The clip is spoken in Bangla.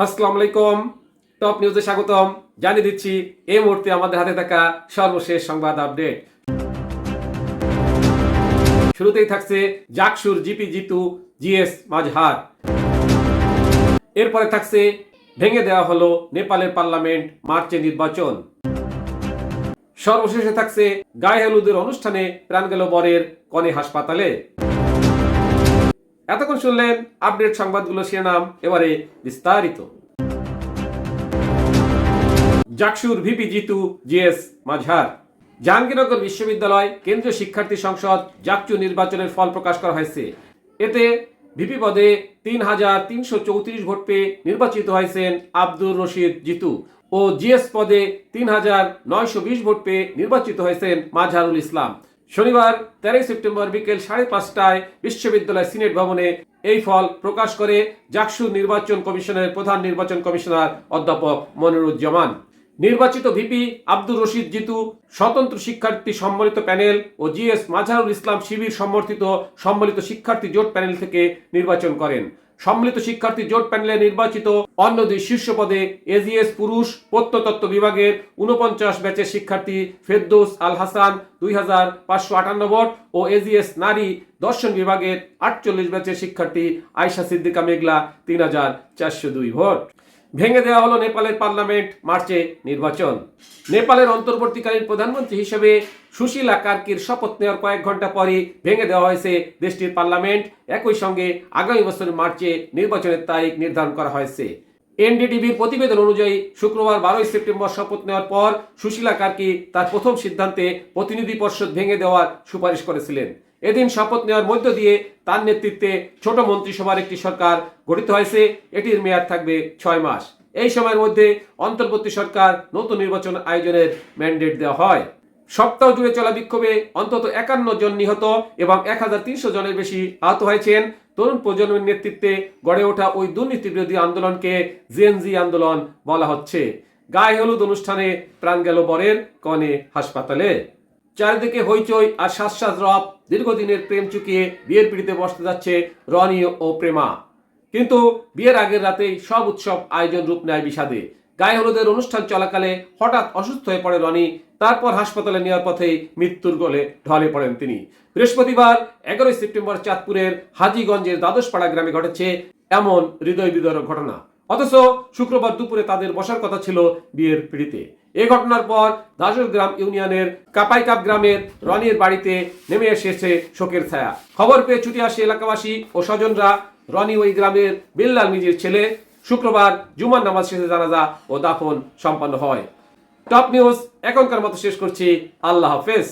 আসসালামু আলাইকুম। টপ নিউজে স্বাগতম। জানিয়ে দিচ্ছি এই মুহূর্তে আমাদের হাতে থাকা সর্বশেষ সংবাদ আপডেট। শুরুতেই থাকছে জাকসুর জিপি জিতু জিএস মাজহার। এরপরে থাকছে ভেঙে দেওয়া হলো নেপালের পার্লামেন্ট, মার্চে নির্বাচন। সর্বশেষে থাকছে গায়ে হলুদের অনুষ্ঠানে প্রাণ গেল বরের, কনে হাসপাতালে। এতক্ষণ শুনলেন আপডেট সংবাদগুলো শিরোনাম, এবারে বিস্তারিত। জাকসুর ভিপি জিতু জিএস মাজহার। জাহাঙ্গীরনগর বিশ্ববিদ্যালয় কেন্দ্রীয় শিক্ষার্থী সংসদ জাকসু নির্বাচনের ফল প্রকাশ করা হয়েছে। এতে ভিপি পদে ৩,৩34 ভোট পেয়ে নির্বাচিত হয়েছেন আব্দুর রশিদ জিতু ও জিএস পদে ৩,৯২০ ভোট পেয়ে নির্বাচিত হয়েছেন মাজহারুল ইসলাম। শনিবার 13 সেপ্টেম্বর বিকেল 5:30টায় বিশ্ববিদ্যালয় সিনেট ভবনে এই ফল প্রকাশ করে জাকসু নির্বাচন কমিশনের প্রধান নির্বাচন কমিশনার অধ্যাপক মনিরুজ্জামান। নির্বাচিত ভিপি আব্দুর রশিদ জিতু স্বতন্ত্র শিক্ষার্থী সম্মিলিত প্যানেল ও জিএস মাজহারুল ইসলাম শিবির সমর্থিত সম্মিলিত শিক্ষার্থী জোট প্যানেল থেকে নির্বাচন করেন। সম্মিলিত শিক্ষার্থী জোট প্যানেলে নির্বাচিত অন্য দুই শীর্ষ পদে এজিএস পুরুষ প্রত্নতত্ত্ব বিভাগের 49 ব্যাচের শিক্ষার্থী Ferdous Al Hasan 2,558 vote oh AGS নারী দর্শন বিভাগের 48 ব্যাচের শিক্ষার্থী আয়শা সিদ্দিকা মেঘলা 3,402 ভোট। ভেঙে দেওয়া হলো নেপালের পার্লামেন্ট, মার্চে নির্বাচন। নেপালের অন্তর্বর্তীকালীন প্রধানমন্ত্রী হিসেবে সুশীলা কার্কির শপথ নেওয়ার কয়েক ঘন্টা পরই ভেঙে দেওয়া হয়েছে দেশটির পার্লামেন্ট। একই সঙ্গে আগামী বছরের মার্চে নির্বাচনের তারিখ নির্ধারণ করা হয়েছে। এনডিটিভির প্রতিবেদন অনুযায়ী শুক্রবার 12 সেপ্টেম্বর শপথ নেওয়ার পর সুশীলা কার্কি তার প্রথম সিদ্ধান্তে প্রতিনিধি পরিষদ ভেঙে দেওয়ার সুপারিশ করেছিলেন। এদিন শপথ নেওয়ার মধ্য দিয়ে তার নেতৃত্বে ছোট মন্ত্রিসভার একটি সরকার গঠিত হয়েছে। এটির মেয়াদ থাকবে 6 মাস। এই সময়ের মধ্যে অন্তর্বর্তী সরকার নতুন নির্বাচন আয়োজনের ম্যান্ডেট দেওয়া হয়। সপ্তাহ জুড়ে চলা বিক্ষোভে অন্তত 51 জন নিহত এবং 1,300 জনের বেশি আহত হয়েছেন। তরুণ প্রজন্মের নেতৃত্বে গড়ে ওঠা ওই দুর্নীতি বিরোধী আন্দোলনকে জেনজি আন্দোলন বলা হচ্ছে। গায়ে হলুদ অনুষ্ঠানে প্রাণ গেল বরের, কনে হাসপাতালে। চারিদিকে হইচই আর শ্বাস রব। দীর্ঘদিনের প্রেম চুকিয়ে বিয়ের পিড়িতে বসতে যাচ্ছে রনি ও প্রেমা। কিন্তু বিয়ের আগের রাতেই সব উৎসব আয়োজন রূপ নেয় বিষাদে। গায়ে হলুদের অনুষ্ঠান চলাকালে হঠাৎ অসুস্থ হয়ে পড়ে রনি। তারপর হাসপাতালে নেওয়ার পথেই মৃত্যুর কোলে ঢলে পড়েন তিনি। বৃহস্পতিবার 11 সেপ্টেম্বর চাঁদপুরের হাজীগঞ্জের দ্বাদশপাড়া গ্রামে ঘটেছে এমন হৃদয় বিদারক ঘটনা। অথচ শুক্রবার দুপুরে তাদের বসার কথা ছিল বিয়ের পিড়িতে। এ ঘটনার পর দাসগ্রাম ইউনিয়নের কাপাইকাপ গ্রামের রনির বাড়িতে নেমে এসেছে শোকের ছায়া। খবর পেয়ে ছুটে আসে এলাকাবাসী ও স্বজনরা। রনি ওই গ্রামের বিল্লাল মিজির ছেলে। শুক্রবার জুমার নামাজ শেষে জানাজা ও দাফন সম্পন্ন হয়। টপ নিউজ এখনকার মতো শেষ করছি। আল্লাহ হাফেজ।